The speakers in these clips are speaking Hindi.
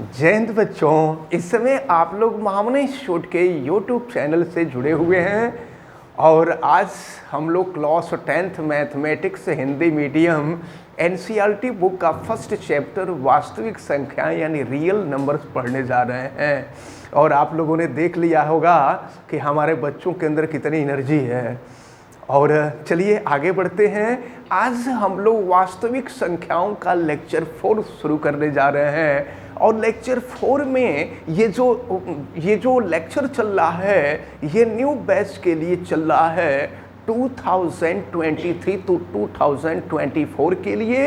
जय हिंद बच्चों। इस समय आप लोग महामनी इंस्टीट्यूट के यूट्यूब चैनल से जुड़े हुए हैं और आज हम लोग class 10th mathematics Hindi medium NCERT book का फर्स्ट चैप्टर वास्तविक संख्या यानी रियल नंबर्स पढ़ने जा रहे हैं। और आप लोगों ने देख लिया होगा कि हमारे बच्चों के अंदर कितनी एनर्जी है। और चलिए आगे बढ़ते हैं। आज हम लोग वास्तविक संख्याओं का लेक्चर 4 शुरू करने जा रहे हैं और लेक्चर 4 में ये जो लेक्चर चल रहा है ये न्यू बैच के लिए चल रहा है 2023 to 2024 के लिए।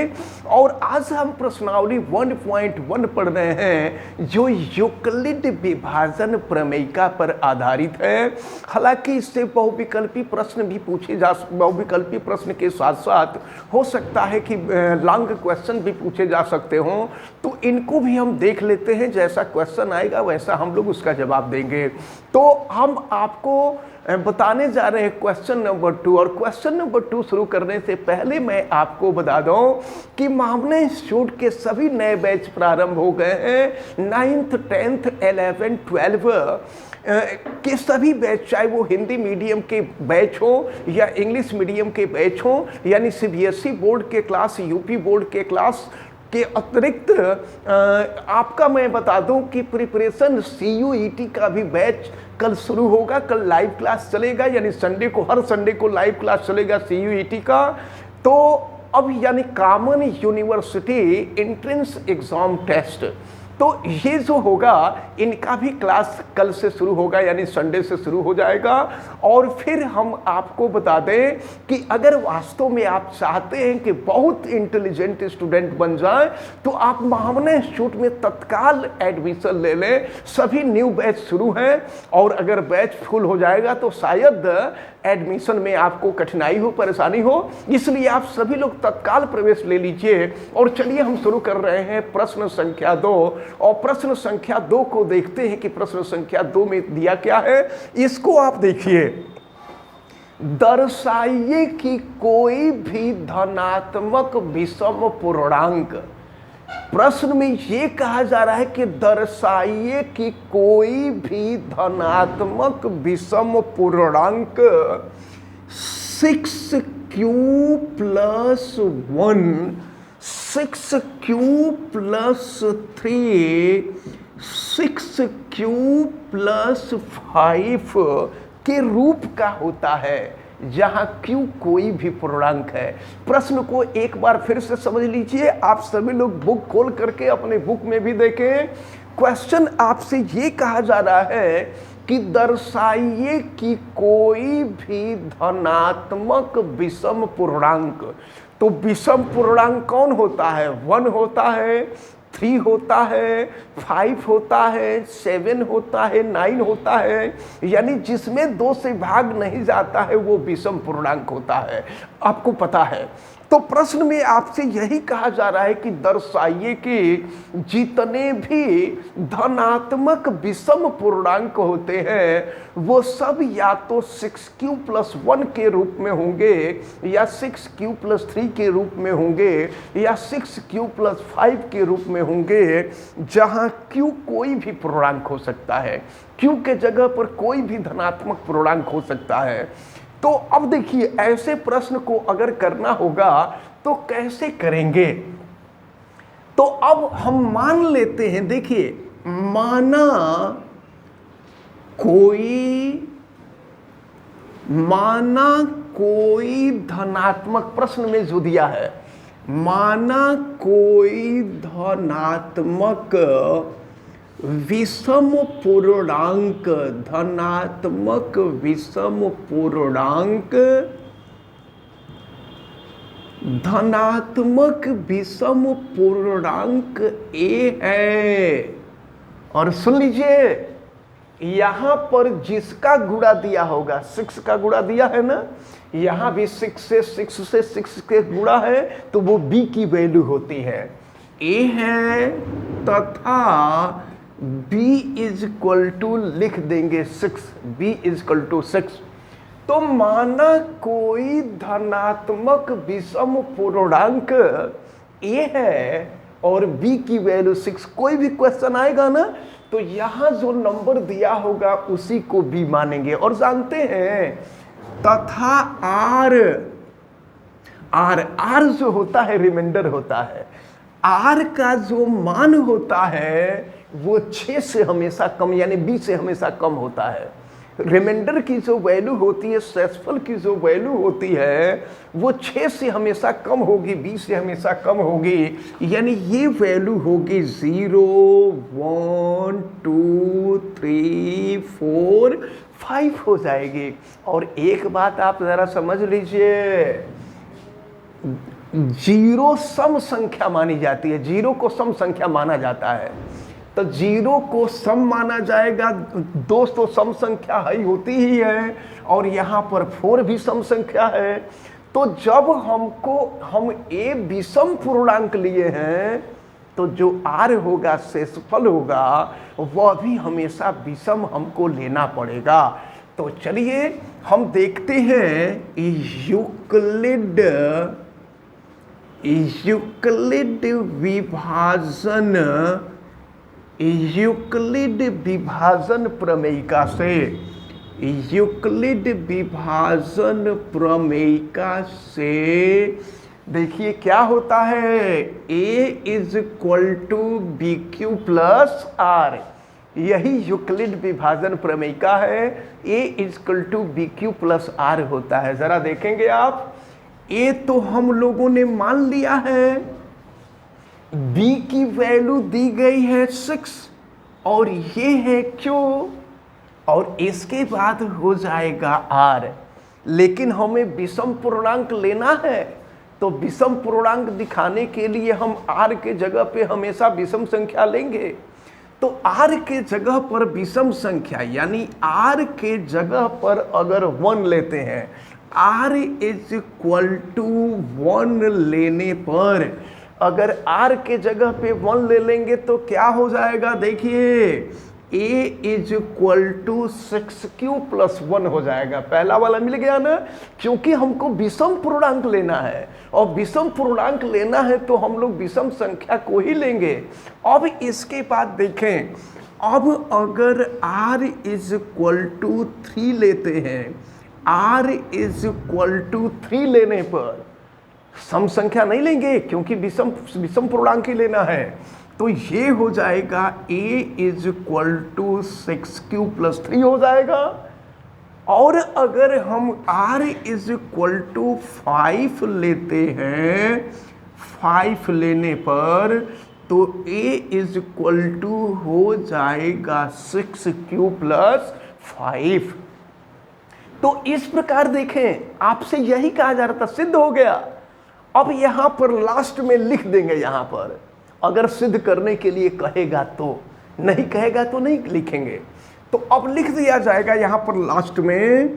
और आज हम प्रश्नावली 1.1 पढ़ रहे हैं जो यूक्लिड विभाजन प्रमेयिका पर आधारित है। हालांकि इससे बहुविकल्पी प्रश्न भी बहुविकल्पी प्रश्न के साथ साथ हो सकता है कि लॉन्ग क्वेश्चन भी पूछे जा सकते हों, तो इनको भी हम देख लेते हैं। जैसा क्वेश्चन आएगा वैसा हम लोग उसका जवाब देंगे। तो हम आपको बताने जा रहे हैं क्वेश्चन नंबर 2। और क्वेश्चन नंबर 2 शुरू करने से पहले मैं आपको बता दूं कि महामनी इंस्टीट्यूट के सभी नए बैच प्रारंभ हो गए हैं। 9th 10th 11 12 के सभी बैच, चाहे वो हिंदी मीडियम के बैच हो या इंग्लिश मीडियम के बैच हो, यानी सीबीएसई बोर्ड के क्लास, यूपी बोर्ड के क्लास के अतिरिक्त आपका मैं बता दूं कि प्रिपरेशन सीयूईटी का भी बैच कल शुरू होगा। कल लाइव क्लास चलेगा, यानी संडे को, हर संडे को लाइव क्लास चलेगा सीयूईटी का। तो अब यानी common university entrance exam test, तो ये जो होगा इनका भी क्लास कल से शुरू होगा, यानी संडे से शुरू हो जाएगा। और फिर हम आपको बता दें कि अगर वास्तव में आप चाहते हैं कि बहुत इंटेलिजेंट स्टूडेंट बन जाए तो आप महामनी इंस्टीट्यूट में तत्काल एडमिशन ले लें। सभी न्यू बैच शुरू हैं और अगर बैच फुल हो जाएगा तो शायद एडमिशन में आपको कठिनाई हो, परेशानी हो, इसलिए आप सभी लोग तत्काल प्रवेश ले लीजिए। और चलिए हम शुरू कर रहे हैं प्रश्न संख्या 2। और प्रश्न संख्या 2 को देखते हैं कि प्रश्न संख्या 2 में दिया क्या है। इसको आप देखिए, दर्शाइए कि कोई भी धनात्मक विषम पूर्णांक। प्रश्न में ये कहा जा रहा है कि दर्शाइए कि कोई भी धनात्मक विषम पूर्णांक 6q + 1, 6q + 3, 6q + 5 के रूप का होता है, जहां q कोई भी पूर्णांक है। प्रश्न को एक बार फिर से समझ लीजिए। आप सभी लोग बुक खोल करके अपने बुक में भी देखें। क्वेश्चन आपसे ये कहा जा रहा है कि दर्शाइए कि कोई भी धनात्मक विषम पूर्णांक। तो विषम पूर्णांक कौन होता है? 1 होता है, 3 होता है, 5 होता है, 7 होता है, 9 होता है, यानी जिसमें 2 से भाग नहीं जाता है वो विषम पूर्णांक होता है। आपको पता है। तो प्रश्न में आपसे यही कहा जा रहा है कि दर्शाइए कि जितने भी धनात्मक विषम पूर्णांक होते हैं वो सब या तो 6q + 1 के रूप में होंगे, या 6q + 3 के रूप में होंगे, या 6q + 5 के रूप में होंगे, जहां q कोई भी पूर्णांक हो सकता है। q के जगह पर कोई भी धनात्मक पूर्णांक हो सकता है। तो अब देखिए, ऐसे प्रश्न को अगर करना होगा तो कैसे करेंगे? तो अब हम मान लेते हैं, देखिए, माना कोई धनात्मक, प्रश्न में जो दिया है, माना कोई धनात्मक विषम पूर्णांक, धनात्मक विषम पूर्णांक, धनात्मक विषम पूर्णांक a है। और सुन लीजिए, यहां पर जिसका गुणा दिया होगा, 6 का गुणा दिया है ना, यहां भी 6 से 6 के गुणा है, तो वो b की वैल्यू होती है, a है, तथा b = लिख देंगे 6, b = 6। तो माना कोई धनात्मक विषम पूर्णांक a है और b की वैल्यू 6। कोई भी क्वेश्चन आएगा ना तो यहाँ जो नंबर दिया होगा उसी को b मानेंगे। और जानते हैं तथा r जो होता है रिमाइंडर होता है, r का जो मान होता है वो 6 से हमेशा कम यानी b से हमेशा कम होता है। रिमाइंडर की जो वैल्यू होती है, शेषफल की जो वैल्यू होती है वो 6 से हमेशा कम होगी, 20 से हमेशा कम होगी। यानी ये वैल्यू होगी 0 1 2 3 4 5 हो जाएगी। और एक बात आप जरा समझ लीजिए, 0 सम संख्या मानी जाती है, 0 को सम संख्या माना जाता है। तो 0 को सम माना जाएगा, दोस्तों सम संख्या ही होती ही है, और यहाँ पर 4 भी सम संख्या है। तो जब हम a विषम पूर्णांक लिए हैं तो जो r होगा शेषफल होगा वह भी हमेशा विषम हमको लेना पड़ेगा। तो चलिए हम देखते हैं यूक्लिड विभाजन प्रमेयिका से, यूक्लिड विभाजन प्रमेयिका से देखिए क्या होता है, a is equal to b q plus r. यही यूक्लिड विभाजन प्रमेयिका है, a is equal to b q plus r होता है। जरा देखेंगे आप, a तो हम लोगों ने मान लिया है, b की वैल्यू दी गई है 6 और ये है q, और इसके बाद हो जाएगा r। लेकिन हमें विषम पूर्णांक लेना है, तो विषम पूर्णांक दिखाने के लिए हम r के जगह पे हमेशा विषम संख्या लेंगे। तो r के जगह पर विषम संख्या यानी r के जगह पर अगर 1 लेते हैं, r इज इक्वल टू 1 लेने पर अगर r के जगह पे 1 ले लेंगे तो क्या हो जाएगा, देखिए a is equal to 6q plus 1 हो जाएगा। पहला वाला मिल गया ना, क्योंकि हमको विषम पूर्णांक लेना है, और विषम पूर्णांक लेना है तो हम लोग विषम संख्या को ही लेंगे। अब इसके बाद देखें, अब अगर r इज इक्वल टू 3 लेते हैं, r इज इक्वल टू 3 लेने पर सम संख्या नहीं लेंगे क्योंकि विषम पूर्णांक ही लेना है। तो ये हो जाएगा a is equal to 6q plus 3 हो जाएगा। और अगर हम r इज इक्वल टू 5 लेते हैं, 5 लेने पर तो a इज इक्वल टू हो जाएगा 6q प्लस 5। तो इस प्रकार देखें, आपसे यही कहा जा रहा था, सिद्ध हो गया। अब यहां पर लास्ट में लिख देंगे, यहां पर अगर सिद्ध करने के लिए कहेगा तो, नहीं कहेगा तो नहीं लिखेंगे। तो अब लिख दिया जाएगा यहां पर लास्ट में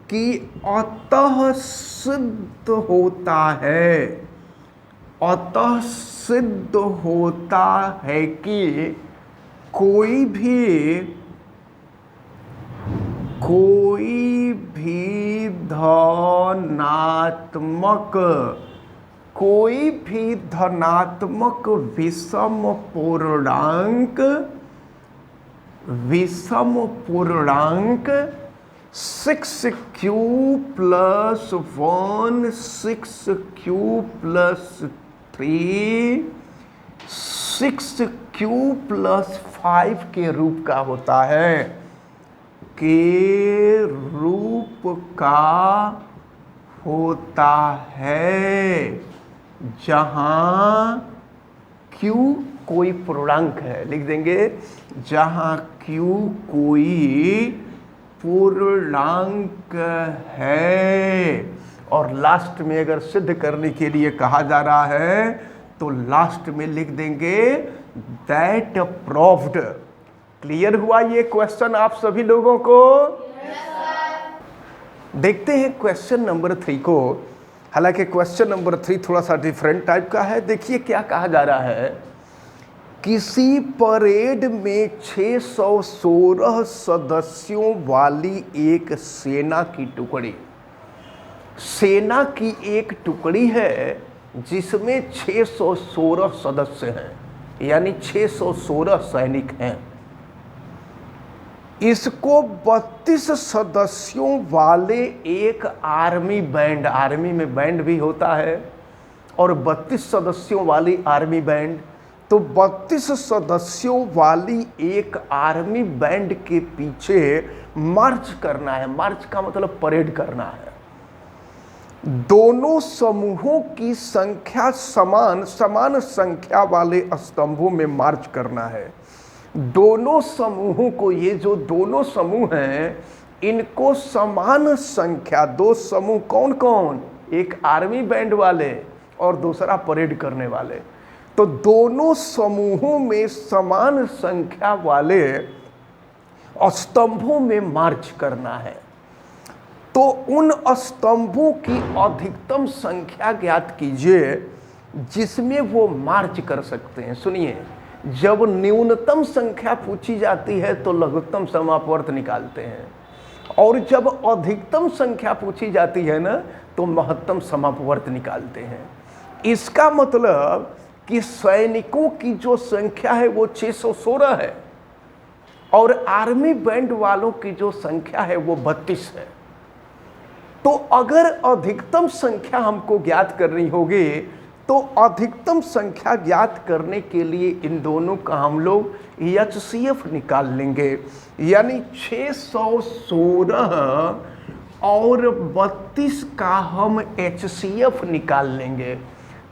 कि अतः सिद्ध होता है, अतः सिद्ध होता है कि कोई भी धनात्मक विषम पूर्णांक 6q plus 1 6q plus 3 6q plus 5 के रूप का होता है, के रूप का होता है, जहां q कोई पूर्णांक है, लिख देंगे जहां q कोई पूर्णांक है। और लास्ट में अगर सिद्ध करने के लिए कहा जा रहा है तो लास्ट में लिख देंगे दैट प्रूव्ड। क्लियर हुआ ये क्वेश्चन आप सभी लोगों को? देखते हैं क्वेश्चन नंबर 3 को। हालांकि क्वेश्चन नंबर 3 थोड़ा सा डिफरेंट टाइप का है। देखिए क्या कहा जा रहा है, किसी परेड में 616 सदस्यों वाली एक सेना की एक टुकड़ी है जिसमें 616 सदस्य हैं। यानी 616 सैनिक हैं। इसको 32 सदस्यों वाले एक आर्मी बैंड, आर्मी में बैंड भी होता है, और 32 सदस्यों वाली आर्मी बैंड, तो 32 सदस्यों वाली एक आर्मी बैंड के पीछे मार्च करना है। मार्च का मतलब परेड करना है। दोनों समूहों की संख्या समान संख्या वाले स्तंभों में मार्च करना है। दोनों समूहों को, ये जो दोनों समूह हैं, इनको समान संख्या, दो समूह कौन कौन, एक आर्मी बैंड वाले और दूसरा परेड करने वाले, तो दोनों समूहों में समान संख्या वाले स्तंभों में मार्च करना है। तो उन स्तंभों की अधिकतम संख्या ज्ञात कीजिए जिसमें वो मार्च कर सकते हैं। सुनिए, जब न्यूनतम संख्या पूछी जाती है तो लघुत्तम समापवर्त निकालते हैं, और जब अधिकतम संख्या पूछी जाती है ना तो महत्तम समापवर्त निकालते हैं। इसका मतलब कि सैनिकों की जो संख्या है वो 616 है, और आर्मी बैंड वालों की जो संख्या है वो 32 है। तो अगर अधिकतम संख्या हमको ज्ञात करनी होगी तो अधिकतम संख्या ज्ञात करने के लिए इन दोनों का हम लोग HCF निकाल लेंगे, यानी 616 और 32 का हम HCF निकाल लेंगे।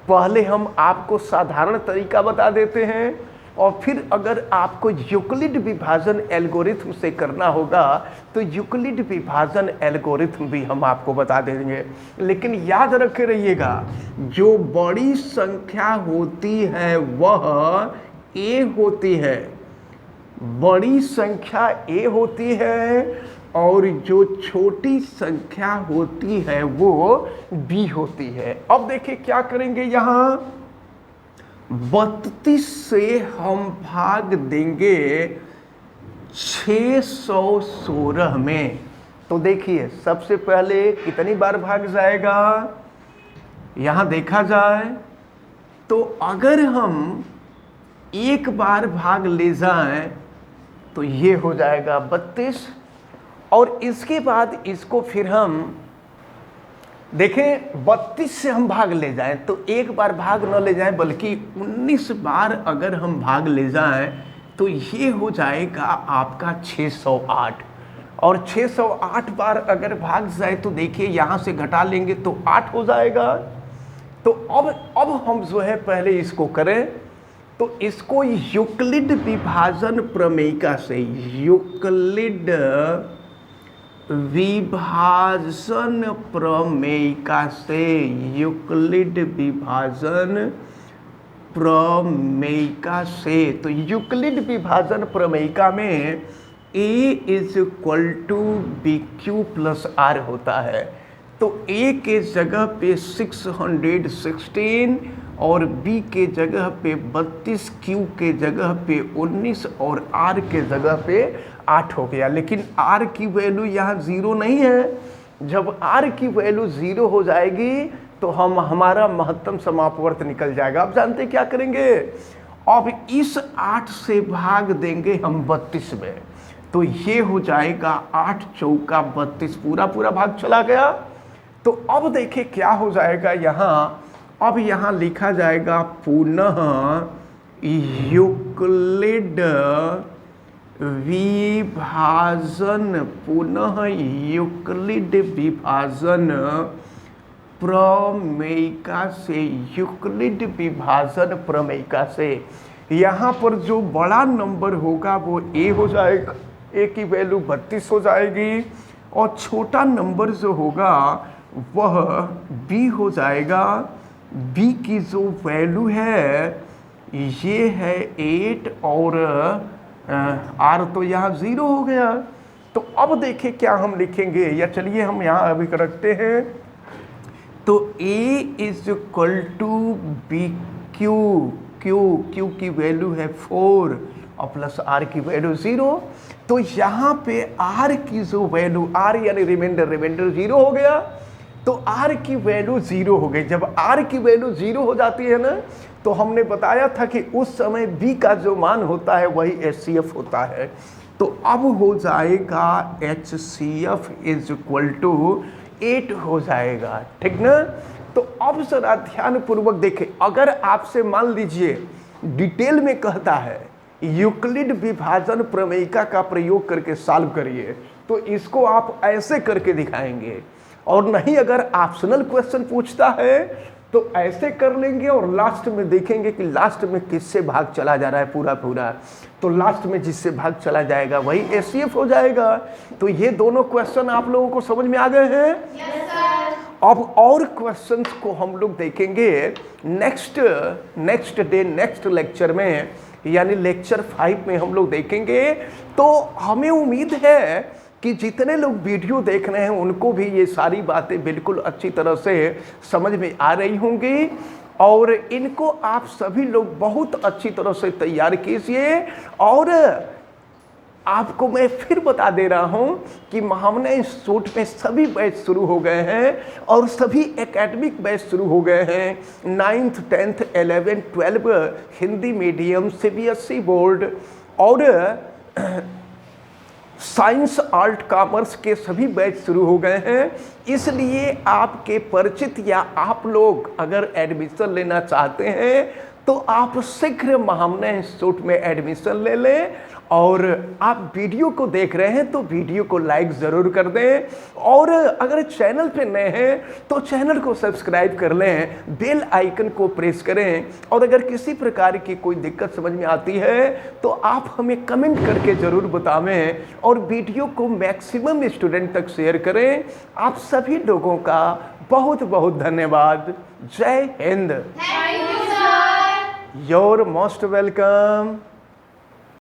पहले हम आपको साधारण तरीका बता देते हैं, और फिर अगर आपको यूक्लिड विभाजन एल्गोरिथम से करना होगा तो यूक्लिड विभाजन एल्गोरिथम भी हम आपको बता देंगे। लेकिन याद रखे रहिएगा, जो बड़ी संख्या होती है वह ए होती है, बड़ी संख्या ए होती है, और जो छोटी संख्या होती है वो बी होती है। अब देखिए क्या करेंगे, यहाँ 32 से हम भाग देंगे 616 में। तो देखिए सबसे पहले कितनी बार भाग जाएगा, यहां देखा जाए तो अगर हम एक बार भाग ले जाएं तो ये हो जाएगा 32, और इसके बाद इसको फिर हम देखें 32 से हम भाग ले जाएं तो एक बार भाग न ले जाएं बल्कि 19 बार अगर हम भाग ले जाएं तो ये हो जाएगा आपका 608, और 608 बार अगर भाग जाए तो देखिए यहाँ से घटा लेंगे तो 8 हो जाएगा। तो अब हम जो है पहले इसको करें, तो इसको यूक्लिड विभाजन प्रमेयिका से, यूक्लिड विभाजन प्रमेयिका से, यूक्लिड विभाजन प्रमेयिका से, तो यूक्लिड विभाजन प्रमेयिका में a is equal to b q plus r होता है। तो a के जगह पे 616 और b के जगह पे 32, q के जगह पे 19 और r के जगह पे 8 हो गया। लेकिन r की वैल्यू यहाँ 0 नहीं है। जब r की वैल्यू 0 हो जाएगी तो हमारा महत्तम समापवर्त निकल जाएगा। अब जानते क्या करेंगे, अब इस 8 से भाग देंगे हम 32 में, तो ये हो जाएगा 8 चौका 32, पूरा पूरा भाग चला गया। तो अब देखिए क्या हो जाएगा यहाँ, अब यहाँ लिखा जाएगा पुनः यूक्लिड विभाजन, पुनः यूक्लिड विभाजन प्रमेयिका से, यूक्लिड विभाजन प्रमेयिका से यहाँ पर जो बड़ा नंबर होगा वो a हो जाएगा, a की वैल्यू 32 हो जाएगी, और छोटा नंबर जो होगा वह b हो जाएगा। b की जो वैल्यू है ये है 8 और r तो यहाँ 0 हो गया। तो अब देखिए क्या हम लिखेंगे, या चलिए हम यहाँ अभी रखते हैं, तो a is equal to b q, q की वैल्यू है 4 और प्लस r की वैल्यू 0। तो यहाँ पे r की जो वैल्यू, r यानी रिमाइंडर 0 हो गया। तो r की वैल्यू 0 हो गई। जब r की वैल्यू 0 हो जाती है ना, तो हमने बताया था कि उस समय b का जो मान होता है वही HCF होता है। तो अब हो जाएगा HCF इज इक्वल टू 8 हो जाएगा, ठीक ना। तो अब जरा ध्यान पूर्वक देखें, अगर आपसे मान लीजिए डिटेल में कहता है यूक्लिड विभाजन प्रमेयिका का प्रयोग करके सॉल्व करिए, तो इसको आप ऐसे करके दिखाएंगे। और नहीं, अगर ऑप्शनल क्वेश्चन पूछता है तो ऐसे कर लेंगे और लास्ट में देखेंगे कि लास्ट में किससे भाग चला जा रहा है पूरा पूरा। तो लास्ट में जिससे भाग चला जाएगा वही HCF हो जाएगा। तो ये दोनों क्वेश्चन आप लोगों को समझ में आ गए हैं? Yes sir. अब और क्वेश्चंस को हम लोग देखेंगे नेक्स्ट डे नेक्स्ट लेक्चर में, यानी लेक्चर 5 में हम लोग देखेंगे। तो हमें उम्मीद है कि जितने लोग वीडियो देख रहे हैं उनको भी ये सारी बातें बिल्कुल अच्छी तरह से समझ में आ रही होंगी, और इनको आप सभी लोग बहुत अच्छी तरह से तैयार कीजिए। और आपको मैं फिर बता दे रहा हूं कि महामना इंस्टीट्यूट में सभी बैच शुरू हो गए हैं और सभी एकेडमिक बैच शुरू हो गए हैं। 9th 10th 11th 12 Hindi medium CBSE board और साइंस आर्ट कॉमर्स के सभी बैच शुरू हो गए हैं। इसलिए आपके परिचित या आप लोग अगर एडमिशन लेना चाहते हैं तो आप शीघ्र महामना इंस्टीट्यूट में एडमिशन ले लें। और आप वीडियो को देख रहे हैं तो वीडियो को लाइक ज़रूर कर दें, और अगर चैनल पे नए हैं तो चैनल को सब्सक्राइब कर लें, बेल आइकन को प्रेस करें। और अगर किसी प्रकार की कोई दिक्कत समझ में आती है तो आप हमें कमेंट करके ज़रूर बतावें, और वीडियो को मैक्सिमम स्टूडेंट तक शेयर करें। आप सभी लोगों का बहुत बहुत धन्यवाद। जय Hind. Thank you sir. Your most welcome.